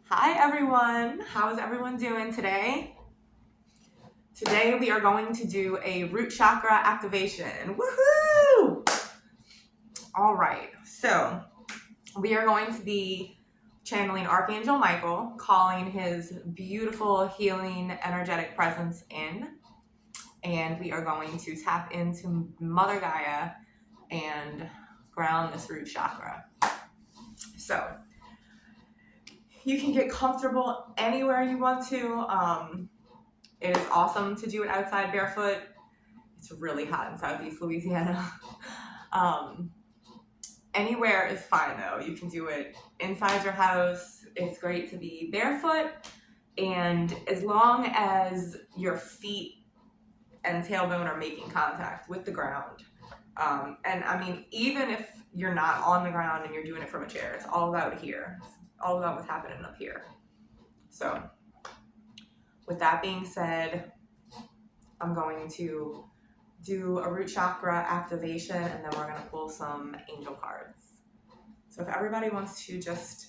Hi everyone, how is everyone doing today? Today we are going to do a root chakra activation. Woohoo! All right, so we are going to be channeling Archangel Michael, calling his beautiful healing energetic presence in, and we are going to tap into Mother Gaia and ground this root chakra. So you can get comfortable anywhere you want to. It is awesome to do it outside barefoot. It's really hot in Southeast Louisiana. Anywhere is fine though. You can do it inside your house. It's great to be barefoot, and as long as your feet and tailbone are making contact with the ground. And I mean, even if you're not on the ground and you're doing it from a chair, it's all about here. It's all about what's happening up here. So with that being said, I'm going to do a root chakra activation, and then we're going to pull some angel cards. So if everybody wants to just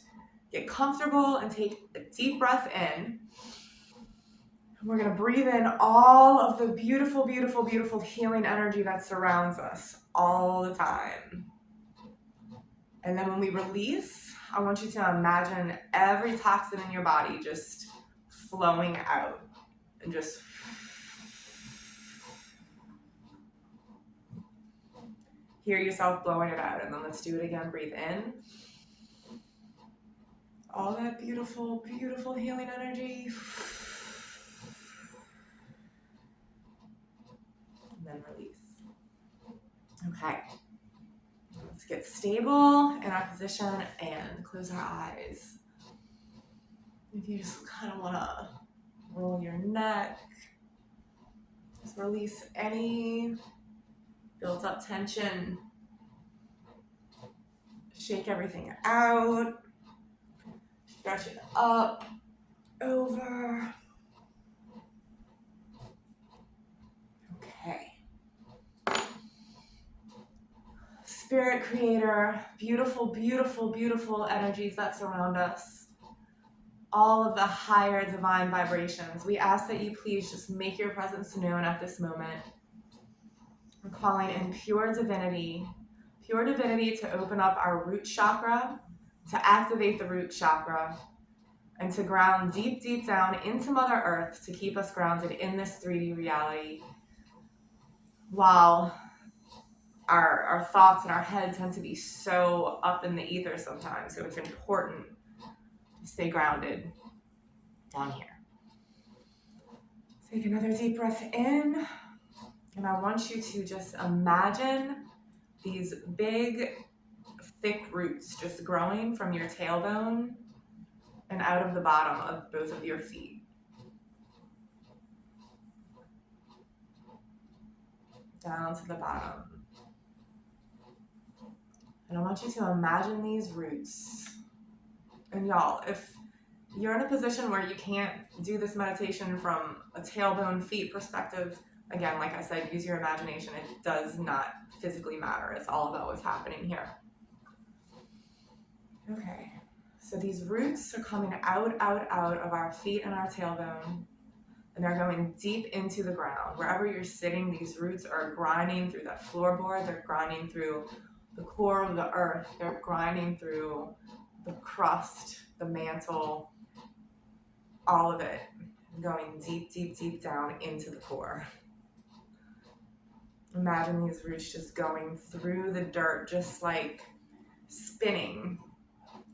get comfortable and take a deep breath in, we're going to breathe in all of the beautiful, beautiful, beautiful healing energy that surrounds us all the time. And then when we release, I want you to imagine every toxin in your body just flowing out and just hear yourself blowing it out. And then let's do it again. Breathe in. All that beautiful, beautiful healing energy. And then release. Okay. Let's get stable in our position and close our eyes. If you just kind of want to roll your neck, just release any built up tension. Shake everything out. Stretch it up, over. Okay. Spirit creator, beautiful, beautiful, beautiful energies that surround us. All of the higher divine vibrations. We ask that you please just make your presence known at this moment. We're calling in pure divinity to open up our root chakra, to activate the root chakra, and to ground deep, deep down into Mother Earth to keep us grounded in this 3D reality. While our thoughts and our head tend to be so up in the ether sometimes, so it's important to stay grounded down here. Take another deep breath in, and I want you to just imagine these big, thick roots just growing from your tailbone and out of the bottom of both of your feet. Down to the bottom. And I want you to imagine these roots. And y'all, if you're in a position where you can't do this meditation from a tailbone feet perspective, again, like I said, use your imagination. It does not physically matter. It's all about what's happening here. Okay, so these roots are coming out of our feet and our tailbone, and they're going deep into the ground. Wherever you're sitting, these roots are grinding through that floorboard. They're grinding through the core of the earth. They're grinding through the crust, the mantle, all of it, going deep, deep, deep down into the core. Imagine these roots just going through the dirt, just like spinning.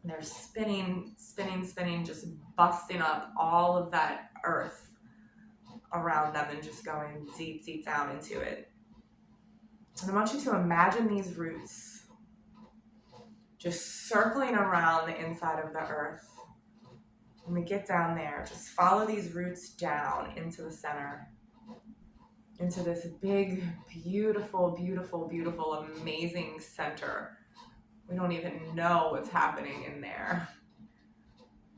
They're spinning, spinning, spinning, just busting up all of that earth around them and just going deep, deep down into it. And I want you to imagine these roots just circling around the inside of the earth. When we get down there, just follow these roots down into the center, into this big, beautiful, beautiful, beautiful, amazing center. We don't even know what's happening in there.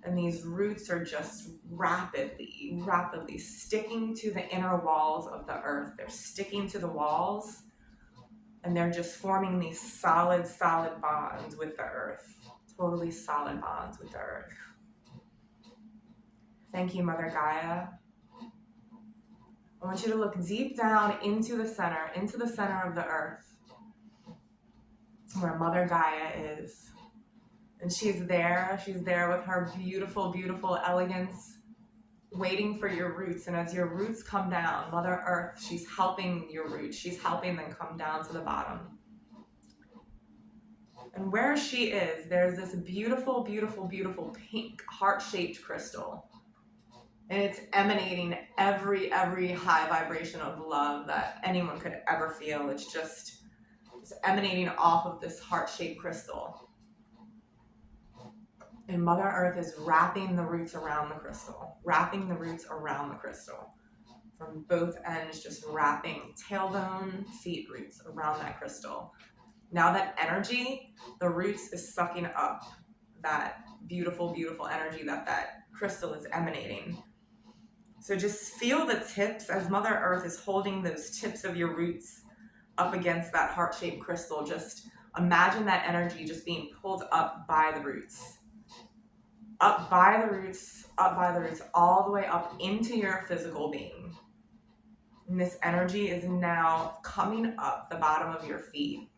And these roots are just rapidly, rapidly sticking to the inner walls of the earth. They're sticking to the walls, and they're just forming these solid, solid bonds with the earth. Totally solid bonds with the earth. Thank you, Mother Gaia. I want you to look deep down into the center of the earth, where Mother Gaia is. And she's there with her beautiful, beautiful elegance, waiting for your roots. And as your roots come down, Mother Earth, she's helping your roots. She's helping them come down to the bottom. And where she is, there's this beautiful, beautiful, beautiful pink heart-shaped crystal. And it's emanating every high vibration of love that anyone could ever feel. It's just emanating off of this heart-shaped crystal. And Mother Earth is wrapping the roots around the crystal. Wrapping the roots around the crystal. From both ends, just wrapping tailbone, feet roots around that crystal. Now that energy, the roots is sucking up that beautiful, beautiful energy that crystal is emanating. So just feel the tips as Mother Earth is holding those tips of your roots up against that heart-shaped crystal. Just imagine that energy just being pulled up by the roots. Up by the roots, all the way up into your physical being. And this energy is now coming up the bottom of your feet.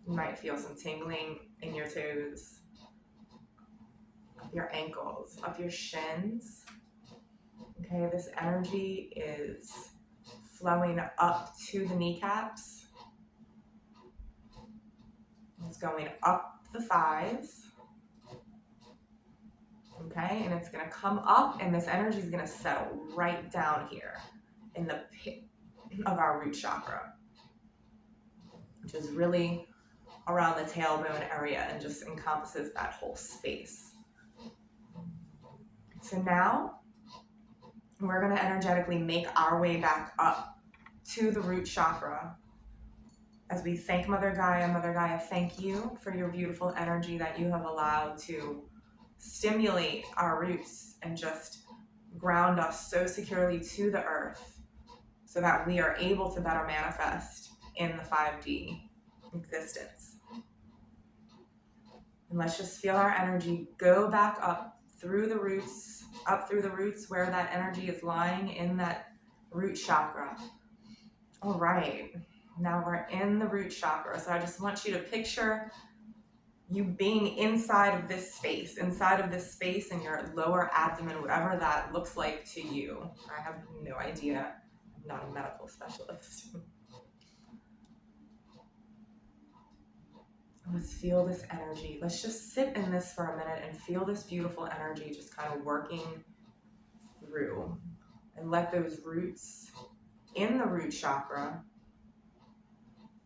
You might feel some tingling in your toes, up your ankles, up your shins. Okay, this energy is flowing up to the kneecaps. It's going up the thighs. Okay, and it's going to come up, and this energy is going to settle right down here in the pit of our root chakra, which is really around the tailbone area and just encompasses that whole space. So now we're going to energetically make our way back up to the root chakra as we thank Mother Gaia. Mother Gaia, thank you for your beautiful energy that you have allowed to stimulate our roots and just ground us so securely to the earth so that we are able to better manifest in the 5D existence. And let's just feel our energy go back up through the roots where that energy is lying in that root chakra. All right, now we're in the root chakra. So I just want you to picture you being inside of this space in your lower abdomen, whatever that looks like to you. I have no idea. I'm not a medical specialist. Let's feel this energy. Let's just sit in this for a minute and feel this beautiful energy just kind of working through. And let those roots in the root chakra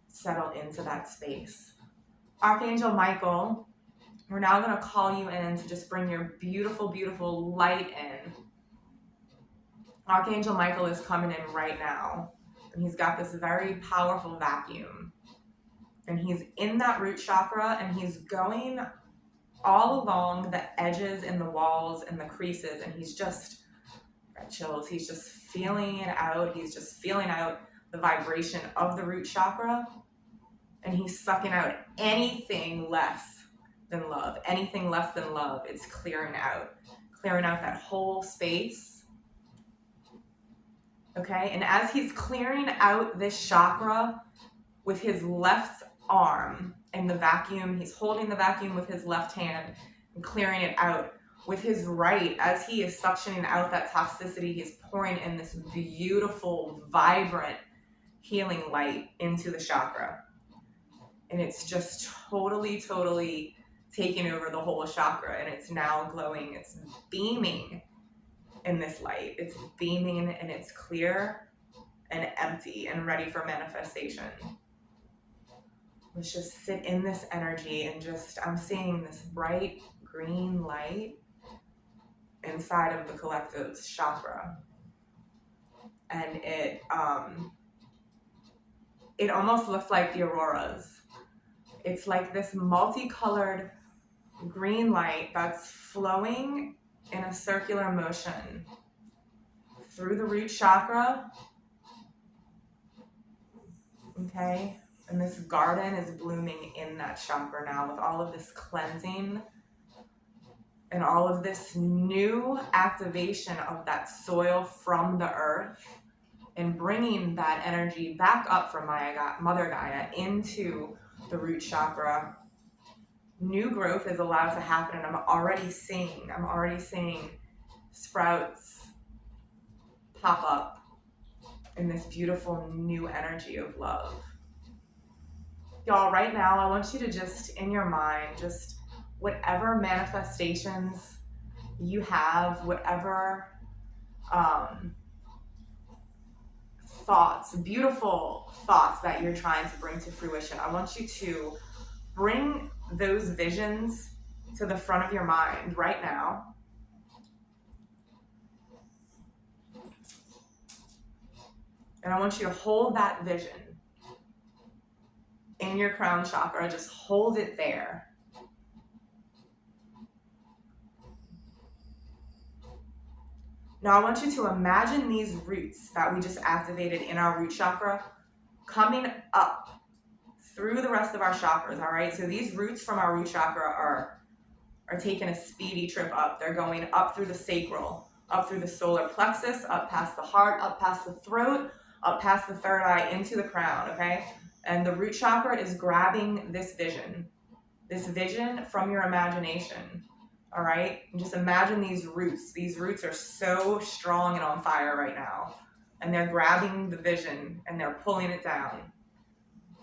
settle into that space. Archangel Michael, we're now going to call you in to just bring your beautiful, beautiful light in. Archangel Michael is coming in right now, and he's got this very powerful vacuum. And he's in that root chakra, and he's going all along the edges and the walls and the creases, and he's just, got chills, he's just feeling it out. He's just feeling out the vibration of the root chakra, and he's sucking out anything less than love. Anything less than love, it's clearing out that whole space. Okay, and as he's clearing out this chakra with his left arm in the vacuum, he's holding the vacuum with his left hand and clearing it out. With his right, as he is suctioning out that toxicity, he's pouring in this beautiful, vibrant, healing light into the chakra. And it's just totally, totally taking over the whole chakra, and it's now glowing, it's beaming in this light. It's beaming, and it's clear and empty and ready for manifestation. Let's just sit in this energy and just, I'm seeing this bright green light inside of the collective's chakra. And it almost looks like the auroras. It's like this multicolored green light that's flowing in a circular motion through the root chakra. Okay, and this garden is blooming in that chakra now with all of this cleansing And all of this new activation of that soil from the earth and bringing that energy back up from Mother Gaia into the root chakra, new growth is allowed to happen. And I'm already seeing sprouts pop up in this beautiful new energy of love. Y'all, right now, I want you to just, in your mind, just whatever manifestations you have, whatever thoughts, beautiful thoughts that you're trying to bring to fruition, I want you to bring those visions to the front of your mind right now. And I want you to hold that vision in your crown chakra. Just hold it there. Now I want you to imagine these roots that we just activated in our root chakra coming up through the rest of our chakras, all right? So these roots from our root chakra are taking a speedy trip up. They're going up through the sacral, up through the solar plexus, up past the heart, up past the throat, up past the third eye, into the crown, okay? And the root chakra is grabbing this vision from your imagination, all right? And just imagine these roots. These roots are so strong and on fire right now. And they're grabbing the vision and they're pulling it down.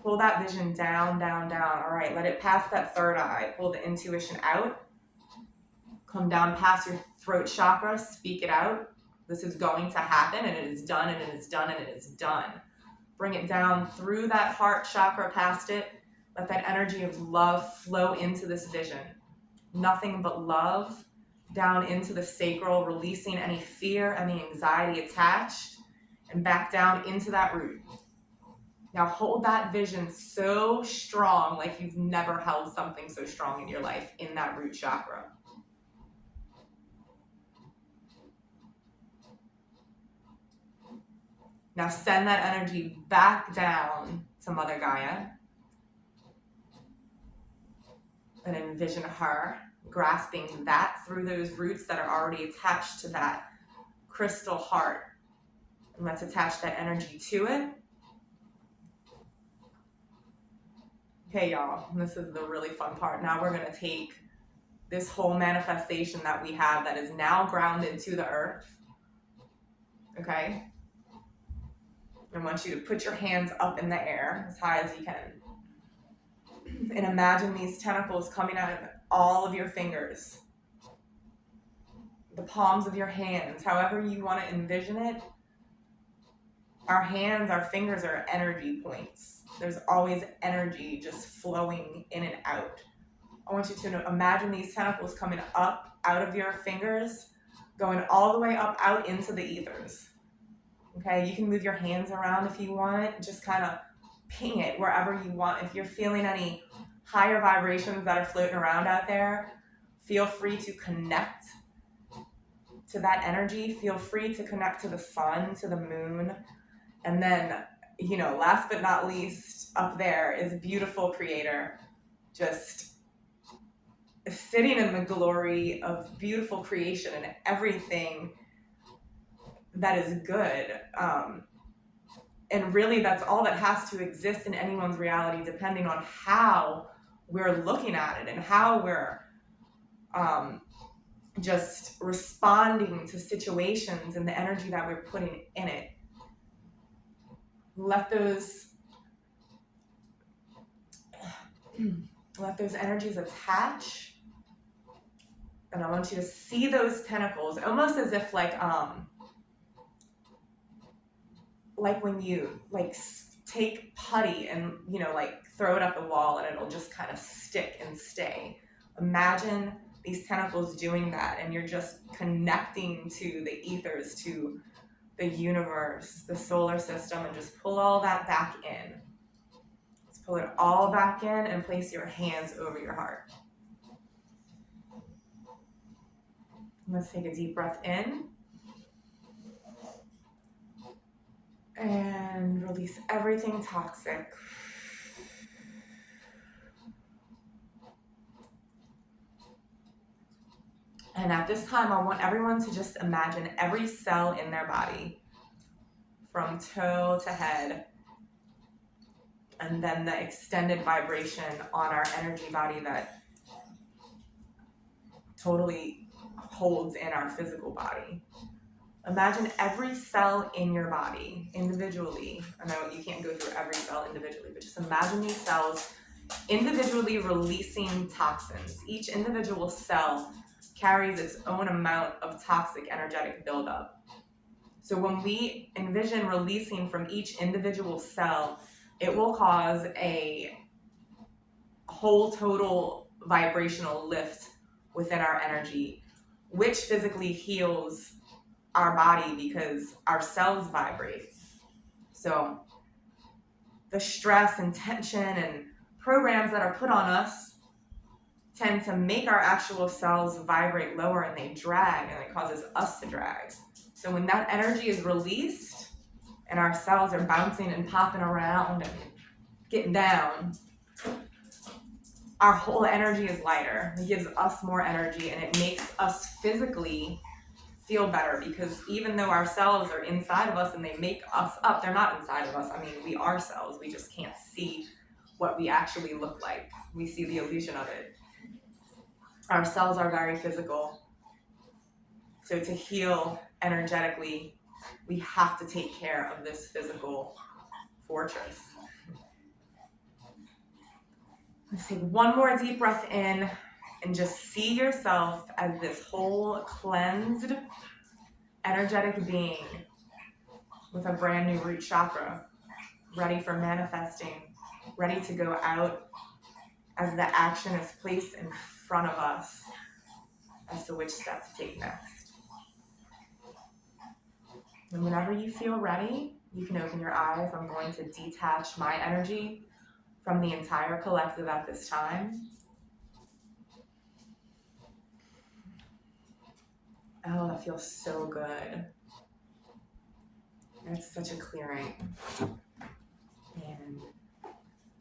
Pull that vision down, down, down. All right, let it pass that third eye. Pull the intuition out. Come down past your throat chakra. Speak it out. This is going to happen, and it is done, and it is done, and it is done. Bring it down through that heart chakra, past it. Let that energy of love flow into this vision. Nothing but love down into the sacral, releasing any fear, any anxiety attached, and back down into that root. Now hold that vision so strong, like you've never held something so strong in your life in that root chakra. Now send that energy back down to Mother Gaia and envision her grasping that through those roots that are already attached to that crystal heart. And let's attach that energy to it. Okay, y'all, this is the really fun part. Now we're going to take this whole manifestation that we have that is now grounded to the earth. Okay? I want you to put your hands up in the air as high as you can. And imagine these tentacles coming out of all of your fingers. The palms of your hands, however you want to envision it. Our hands, our fingers are energy points. There's always energy just flowing in and out. I want you to imagine these tentacles coming up out of your fingers, going all the way up out into the ethers. Okay, you can move your hands around if you want. Just kind of ping it wherever you want. If you're feeling any higher vibrations that are floating around out there, feel free to connect to that energy. Feel free to connect to the sun, to the moon. And then, last but not least, up there is beautiful Creator, just sitting in the glory of beautiful creation and everything that is good. And really, that's all that has to exist in anyone's reality, depending on how we're looking at it and how we're just responding to situations and the energy that we're putting in it. Let those energies attach. And I want you to see those tentacles almost as if like when you take putty and throw it at the wall and it'll just kind of stick and stay. Imagine these tentacles doing that, and you're just connecting to the ethers, to the universe, the solar system, and just pull all that back in. Let's pull it all back in and place your hands over your heart. Let's take a deep breath in. And release everything toxic. And at this time, I want everyone to just imagine every cell in their body, from toe to head, and then the extended vibration on our energy body that totally holds in our physical body. Imagine every cell in your body individually. I know you can't go through every cell individually, but just imagine these cells individually releasing toxins. Each individual cell carries its own amount of toxic energetic buildup. So when we envision releasing from each individual cell, it will cause a whole total vibrational lift within our energy, which physically heals our body because our cells vibrate. So the stress and tension and programs that are put on us tend to make our actual cells vibrate lower, and they drag, and it causes us to drag. So when that energy is released and our cells are bouncing and popping around and getting down, our whole energy is lighter. It gives us more energy, and it makes us physically feel better, because even though our cells are inside of us and they make us up, they're not inside of us. I mean, we are cells. We just can't see what we actually look like. We see the illusion of it. Our cells are very physical. So to heal energetically, we have to take care of this physical fortress. Let's take one more deep breath in and just see yourself as this whole cleansed, energetic being with a brand new root chakra, ready for manifesting, ready to go out as the action is placed in front of us as to which step to take next. And whenever you feel ready, you can open your eyes. I'm going to detach my energy from the entire collective at this time. Oh, that feels so good. It's such a clearing. And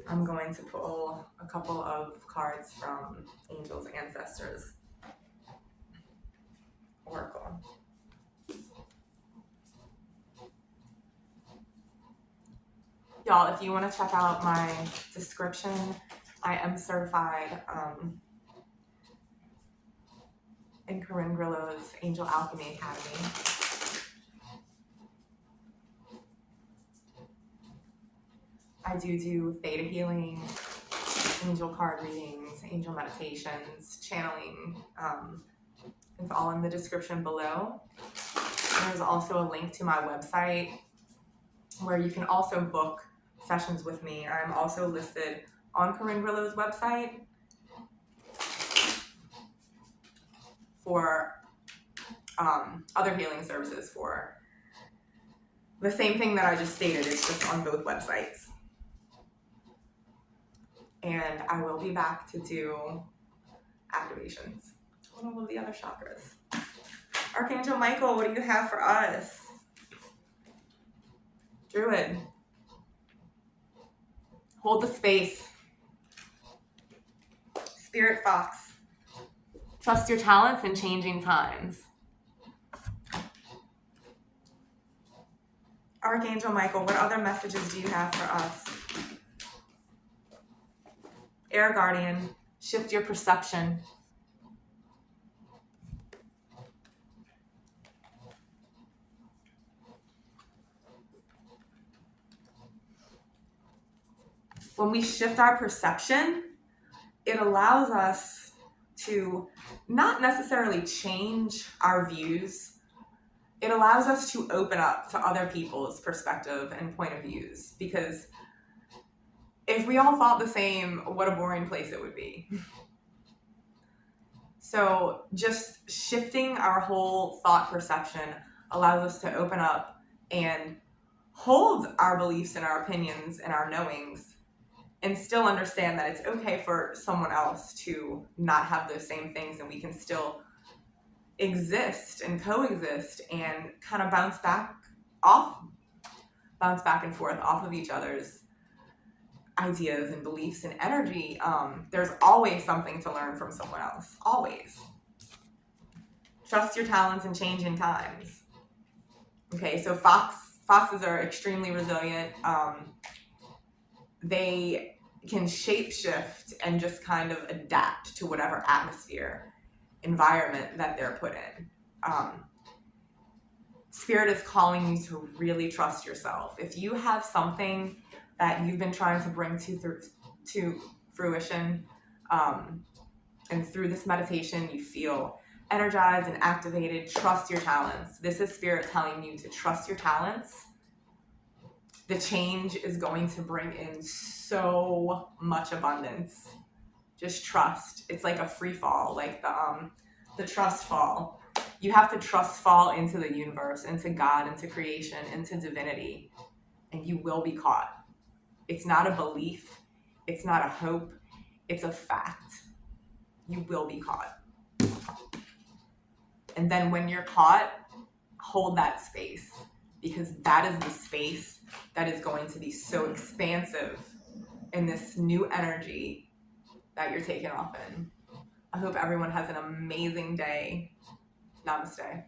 I'm going to pull a couple of cards from Angels, Ancestors, Oracle. Y'all, if you want to check out my description, I am certified in Corinne Grillo's Angel Alchemy Academy. I do theta healing, angel card readings, angel meditations, channeling. It's all in the description below. There's also a link to my website where you can also book sessions with me. I'm also listed on Corinne Grillo's website for other healing services for the same thing that I just stated. It's just on both websites. And I will be back to do activations on all of the other chakras. Archangel Michael, what do you have for us? Druid, hold the space. Spirit Fox, trust your talents in changing times. Archangel Michael, what other messages do you have for us? Air Guardian, shift your perception. When we shift our perception, it allows us to not necessarily change our views. It allows us to open up to other people's perspective and point of views, because if we all thought the same, what a boring place it would be. So just shifting our whole thought perception allows us to open up and hold our beliefs and our opinions and our knowings, and still understand that it's okay for someone else to not have those same things, and we can still exist and coexist and kind of bounce back and forth off of each other's ideas and beliefs and energy. There's always something to learn from someone else, always. Trust your talents in changing times. Okay, so foxes are extremely resilient. They can shapeshift and just kind of adapt to whatever atmosphere, environment that they're put in. Spirit is calling you to really trust yourself. If you have something that you've been trying to bring to fruition, and through this meditation you feel energized and activated, trust your talents. This is Spirit telling you to trust your talents. The change is going to bring in so much abundance. Just trust. It's like a free fall, like the trust fall. You have to trust fall into the universe, into God, into creation, into divinity, and you will be caught. It's not a belief. It's not a hope. It's a fact. You will be caught. And then when you're caught, hold that space, because that is the space that is going to be so expansive in this new energy that you're taking off in. I hope everyone has an amazing day. Namaste.